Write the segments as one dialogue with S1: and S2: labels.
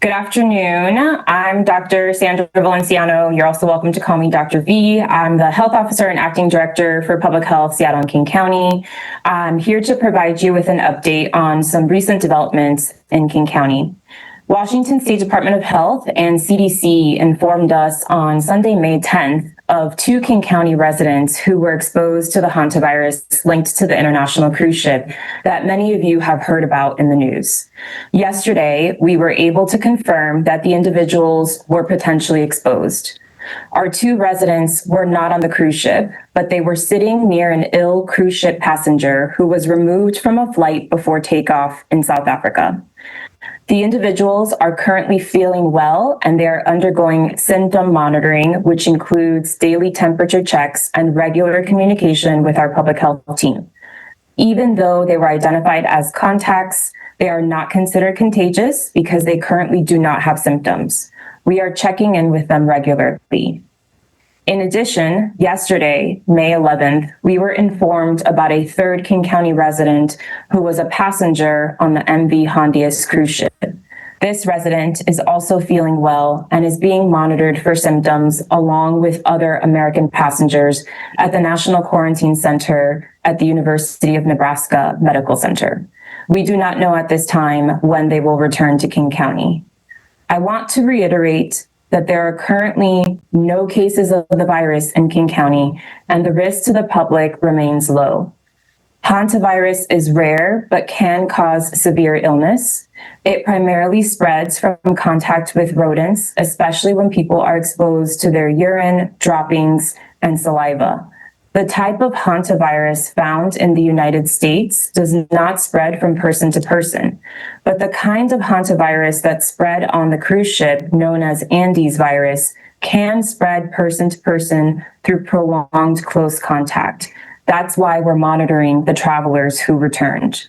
S1: Good afternoon. I'm Dr. Sandra Valenciano. You're also welcome to call me Dr. V. I'm the Health Officer and Acting Director for Public Health, Seattle and King County. I'm here to provide you with an update on some recent developments in King County. Washington State Department of Health and CDC informed us on Sunday, May 10th, of 2 King County residents who were exposed to the Hantavirus linked to the international cruise ship that many of you have heard about in the news. Yesterday, we were able to confirm that the individuals were potentially exposed. Our 2 residents were not on the cruise ship, but they were sitting near an ill cruise ship passenger who was removed from a flight before takeoff in South Africa. The individuals are currently feeling well and they're undergoing symptom monitoring, which includes daily temperature checks and regular communication with our public health team. Even though they were identified as contacts, they are not considered contagious because they currently do not have symptoms. We are checking in with them regularly. In addition, yesterday, May 11th, we were informed about a 3rd King County resident who was a passenger on the MV Hantavirus cruise ship. This resident is also feeling well and is being monitored for symptoms along with other American passengers at the National Quarantine Center at the University of Nebraska Medical Center. We do not know at this time when they will return to King County. I want to reiterate that there are currently no cases of the virus in King County, and the risk to the public remains low. Hantavirus is rare, but can cause severe illness. It primarily spreads from contact with rodents, especially when people are exposed to their urine, droppings, and saliva. The type of hantavirus found in the United States does not spread from person to person, but the kind of hantavirus that spread on the cruise ship, known as Andes virus, can spread person to person through prolonged close contact. That's why we're monitoring the travelers who returned.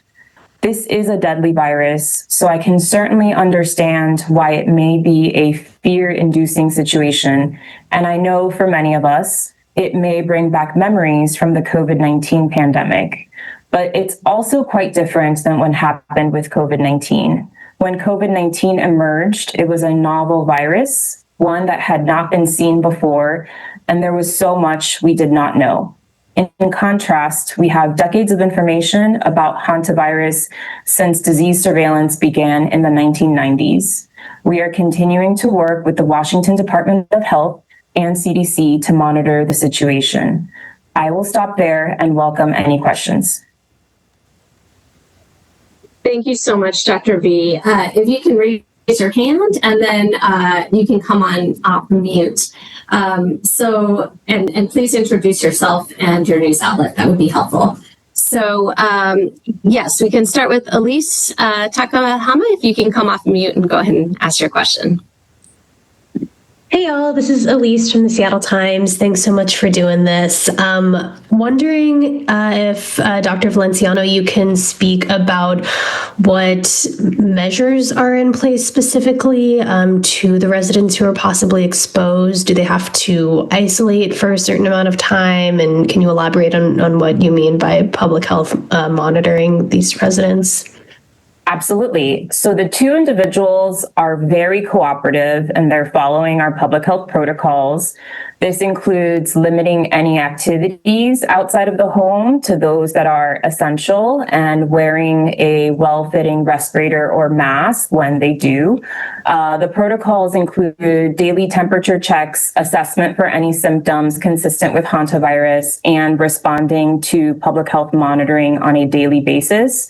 S1: This is a deadly virus, so I can certainly understand why it may be a fear-inducing situation, and I know for many of us, it may bring back memories from the COVID-19 pandemic, but it's also quite different than what happened with COVID-19. When COVID-19 emerged, it was a novel virus, one that had not been seen before, and there was so much we did not know. In contrast, we have decades of information about hantavirus since disease surveillance began in the 1990s. We are continuing to work with the Washington Department of Health and CDC to monitor the situation. I will stop there and welcome any questions.
S2: Thank you so much, Dr. V. If you can raise your hand and then you can come on off mute. And please introduce yourself and your news outlet. That would be helpful. So yes, we can start with Elise Takahama. If you can come off mute and go ahead and ask your question.
S3: Hey y'all, this is Elise from the Seattle Times. Thanks so much for doing this. Wondering if Dr. Valenciano, you can speak about what measures are in place specifically to the residents who are possibly exposed. Do they have to isolate for a certain amount of time? And can you elaborate on what you mean by public health monitoring these residents?
S1: Absolutely. So the 2 individuals are very cooperative and they're following our public health protocols. This includes limiting any activities outside of the home to those that are essential and wearing a well-fitting respirator or mask when they do. The protocols include daily temperature checks, assessment for any symptoms consistent with hantavirus, and responding to public health monitoring on a daily basis.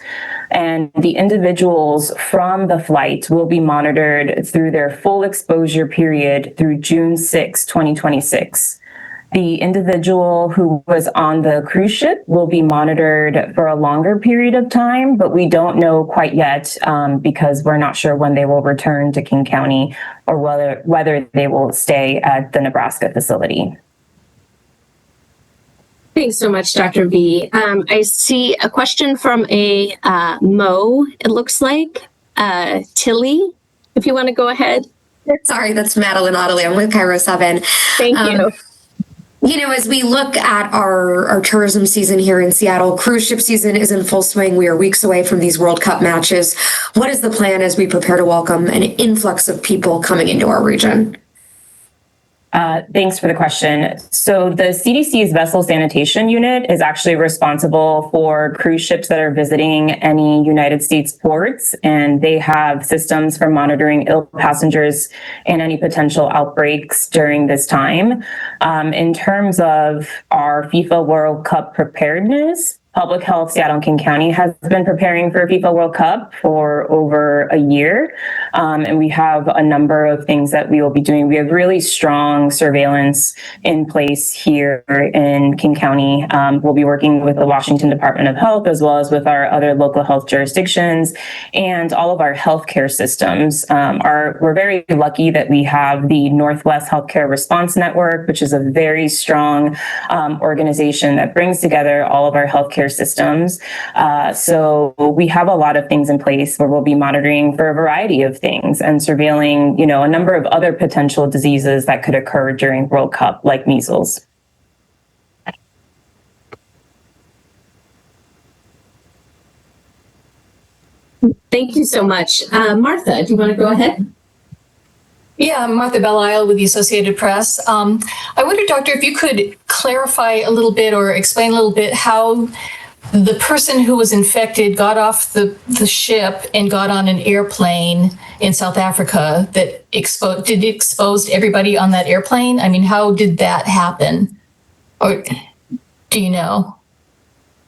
S1: And the individuals from the flight will be monitored through their full exposure period through June 6, 2026. The individual who was on the cruise ship will be monitored for a longer period of time, but we don't know quite yet because we're not sure when they will return to King County or whether they will stay at the Nebraska facility.
S2: Thanks so much, Dr. V. I see a question from a Mo, it looks like. Tilly, if you want to go ahead.
S4: Sorry, that's Madeline Ottley. I'm with Cairo 7.
S2: Thank you.
S4: As we look at our tourism season here in Seattle, cruise ship season is in full swing. We are weeks away from these World Cup matches. What is the plan as we prepare to welcome an influx of people coming into our region?
S1: Thanks for the question. So the CDC's vessel sanitation unit is actually responsible for cruise ships that are visiting any United States ports, and they have systems for monitoring ill passengers and any potential outbreaks during this time. In terms of our FIFA World Cup preparedness, Public Health Seattle and King County has been preparing for FIFA World Cup for over a year, and we have a number of things that we will be doing. We have really strong surveillance in place here in King County. We'll be working with the Washington Department of Health as well as with our other local health jurisdictions and all of our healthcare systems. We're very lucky that we have the Northwest Healthcare Response Network, which is a very strong organization that brings together all of our healthcare systems. So we have a lot of things in place where we'll be monitoring for a variety of things and surveilling, a number of other potential diseases that could occur during World Cup, like measles.
S2: Thank you so much. Martha, do you want to go ahead?
S5: Yeah, I'm Martha Belisle with the Associated Press. I wonder, Doctor, if you could clarify a little bit or explain a little bit how the person who was infected got off the ship and got on an airplane in South Africa that exposed everybody on that airplane? I mean, how did that happen? Or do you know?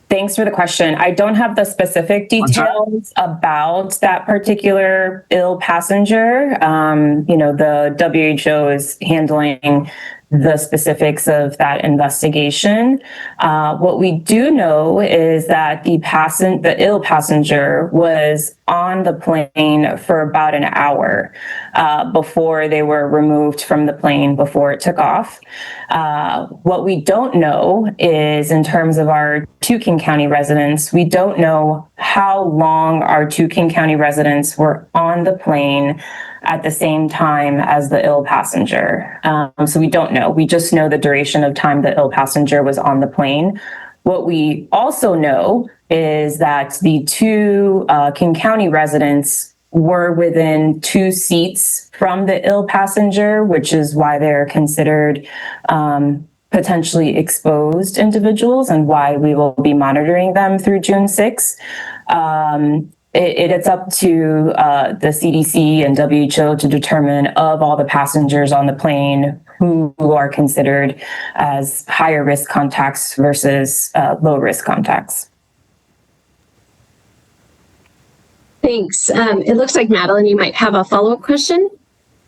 S1: Thanks for the question. I don't have the specific details about that particular ill passenger. The WHO is handling the specifics of that investigation. What we do know is that the ill passenger was on the plane for about an hour before they were removed from the plane before it took off. What we don't know is, in terms of our two King County residents, we don't know how long our two King County residents were on the plane at the same time as the ill passenger. So we don't know. We just know the duration of time the ill passenger was on the plane. What we also know is that the two King County residents were within 2 seats from the ill passenger, which is why they're considered potentially exposed individuals and why we will be monitoring them through June 6th. It's up to the CDC and WHO to determine, of all the passengers on the plane, who are considered as higher risk contacts versus low risk contacts.
S2: Thanks. It looks like, Madeline, you might have a follow-up question.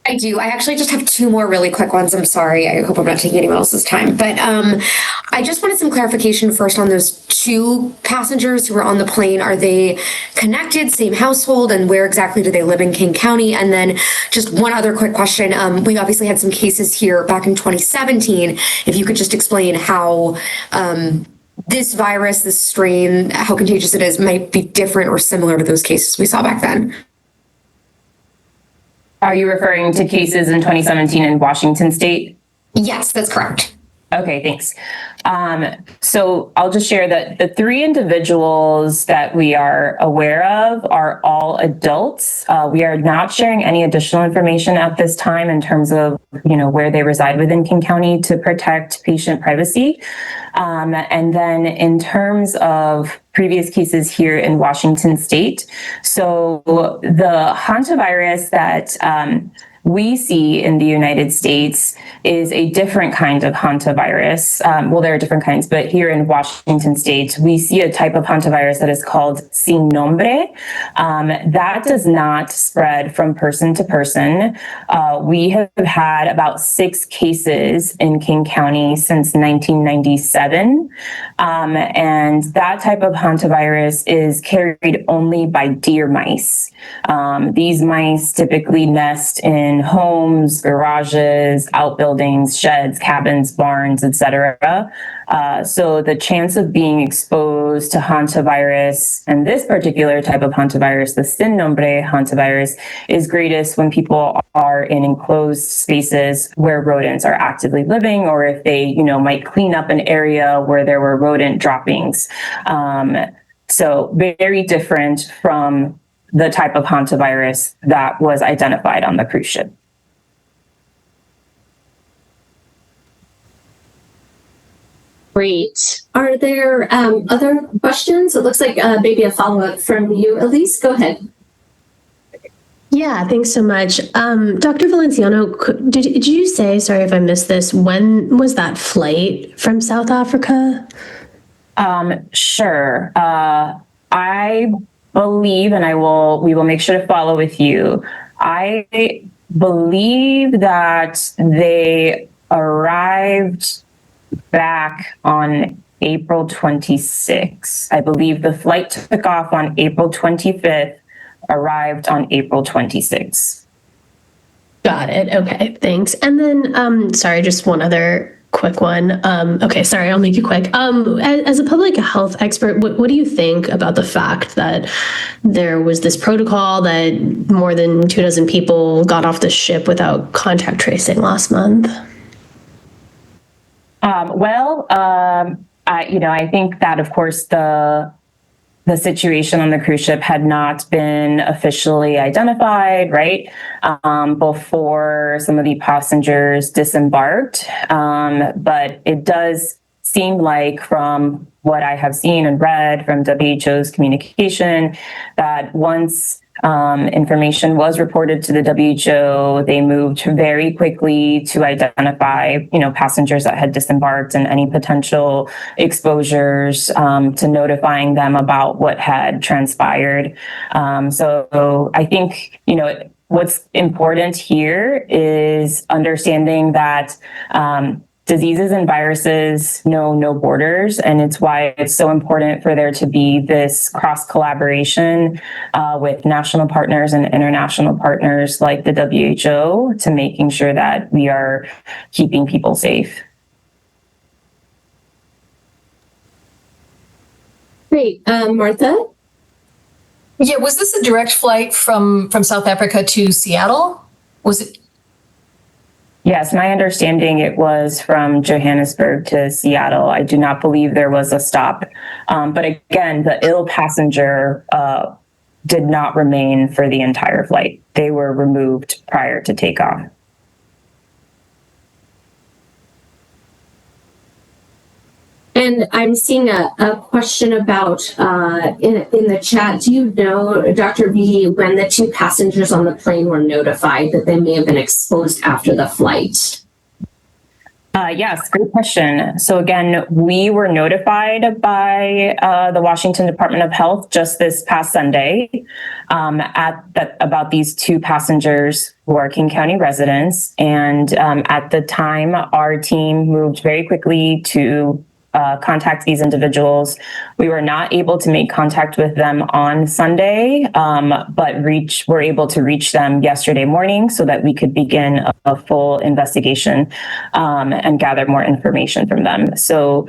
S4: I do. I actually just have 2 more really quick ones. I'm sorry. I hope I'm not taking anyone else's time. But I just wanted some clarification first on those 2 passengers who were on the plane. Are they connected, same household, and where exactly do they live in King County? And then just one other quick question. We obviously had some cases here back in 2017. If you could just explain how this virus, this strain, how contagious it is, might be different or similar to those cases we saw back then.
S1: Are you referring to cases in 2017 in Washington State?
S4: Yes, that's correct.
S1: Okay, thanks. So I'll just share that the 3 individuals that we are aware of are all adults. We are not sharing any additional information at this time in terms of, where they reside within King County to protect patient privacy. And then in terms of previous cases here in Washington State, so the hantavirus that we see in the United States is a different kind of hantavirus. Well, there are different kinds, but here in Washington State, we see a type of hantavirus that is called sin nombre. That does not spread from person to person. We have had about 6 cases in King County since 1997. And that type of hantavirus is carried only by deer mice. These mice typically nest in in homes, garages, outbuildings, sheds, cabins, barns, etc. So the chance of being exposed to hantavirus, and this particular type of hantavirus, the sin nombre hantavirus, is greatest when people are in enclosed spaces where rodents are actively living, or if they, might clean up an area where there were rodent droppings. So very different from the type of hantavirus that was identified on the cruise ship.
S2: Great. Are there other questions? It looks like maybe a follow-up from you, Elise. Go ahead.
S3: Yeah, thanks so much. Dr. Valenciano, did you say, sorry if I missed this, when was that flight from South Africa?
S1: Sure. I believe, and we will make sure to follow with you. I believe that they arrived back on April 26th. I believe the flight took off on April 25th, arrived on April 26th.
S3: Got it. Okay, thanks. And then, sorry, just one other quick one. Okay, sorry, I'll make it quick. As a public health expert, what do you think about the fact that there was this protocol that more than 24 people got off the ship without contact tracing last month?
S1: I think that, of course, the situation on the cruise ship had not been officially identified, right? Before some of the passengers disembarked. But it does seem like, from what I have seen and read from WHO's communication, that once information was reported to the WHO, they moved very quickly to identify, passengers that had disembarked and any potential exposures, to notifying them about what had transpired. So I think, what's important here is understanding that diseases and viruses know no borders, and it's why it's so important for there to be this cross collaboration with national partners and international partners like the WHO to making sure that we are keeping people safe.
S2: Great. Martha?
S5: Yeah, was this a direct flight from South Africa to Seattle? Was it?
S1: Yes, my understanding, it was from Johannesburg to Seattle. I do not believe there was a stop. But again, the ill passenger did not remain for the entire flight. They were removed prior to takeoff.
S2: And I'm seeing a question about in the chat. Do you know, Dr. V, when the two passengers on the plane were notified that they may have been exposed after the flight?
S1: Yes, great question. So again, we were notified by the Washington Department of Health just this past Sunday about these two passengers who are King County residents. And at the time, our team moved very quickly to contact these individuals. We were not able to make contact with them on Sunday, but were able to reach them yesterday morning so that we could begin a full investigation and gather more information from them. So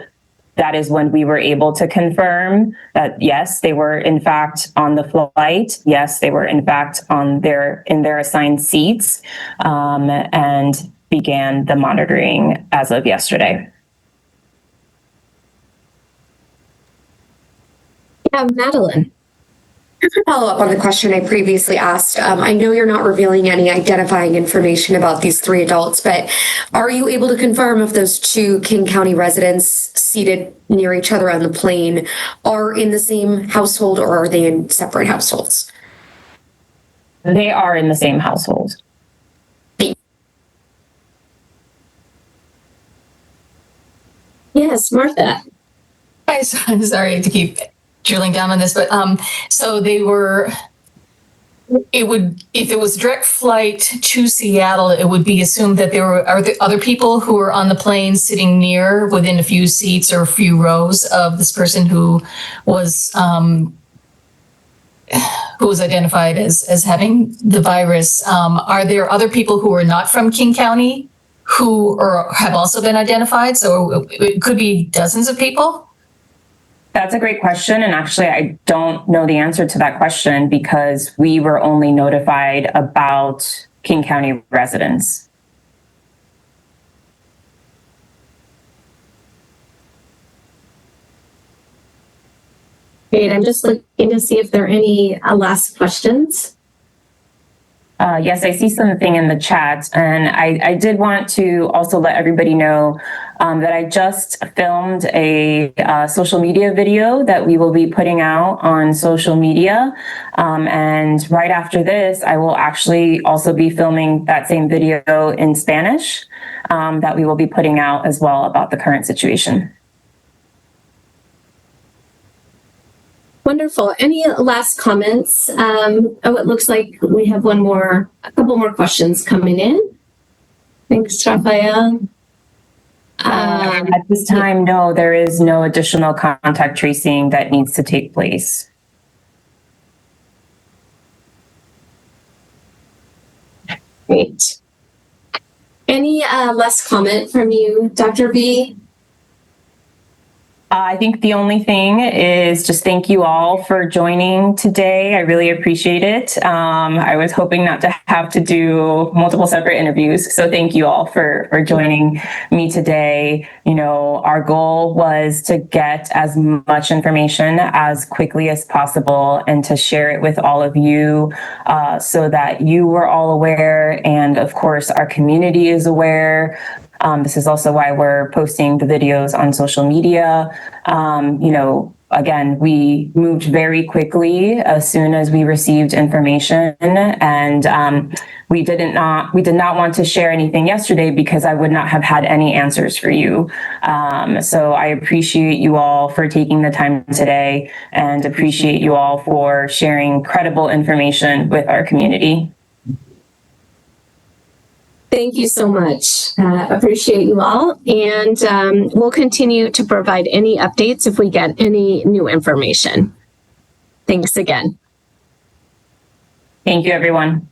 S1: that is when we were able to confirm that, yes, they were in fact on the flight. Yes, they were in fact in their assigned seats, and began the monitoring as of yesterday.
S2: Madeline.
S4: Just to follow up on the question I previously asked, I know you're not revealing any identifying information about these three adults, but are you able to confirm if those two King County residents seated near each other on the plane are in the same household, or are they in separate households?
S1: They are in the same household.
S2: Yes, Martha.
S5: I'm sorry to keep drilling down on this, but so if it was direct flight to Seattle, it would be assumed that are there other people who were on the plane sitting within a few seats or a few rows of this person who was who was identified as having the virus. Are there other people who are not from King County who have also been identified? So it could be dozens of people?
S1: That's a great question. And actually, I don't know the answer to that question because we were only notified about King County residents.
S2: Great. I'm just looking to see if there are any last questions.
S1: Yes, I see something in the chat, and I did want to also let everybody know that I just filmed a social media video that we will be putting out on social media. And right after this, I will actually also be filming that same video in Spanish that we will be putting out as well about the current situation.
S2: Wonderful. Any last comments? It looks like we have a couple more questions coming in. Thanks, Raphael.
S1: At this time, no, there is no additional contact tracing that needs to take place.
S2: Great. Any last comment from you, Dr. B?
S1: I think the only thing is just thank you all for joining today. I really appreciate it. I was hoping not to have to do multiple separate interviews. So thank you all for joining me today. You know, our goal was to get as much information as quickly as possible and to share it with all of you so that you were all aware. And of course, our community is aware. This is also why we're posting the videos on social media. You know, again, we moved very quickly as soon as we received information, and we did not want to share anything yesterday because I would not have had any answers for you. So I appreciate you all for taking the time today and appreciate you all for sharing credible information with our community.
S2: Thank you so much. Appreciate you all. And we'll continue to provide any updates if we get any new information. Thanks again.
S1: Thank you, everyone.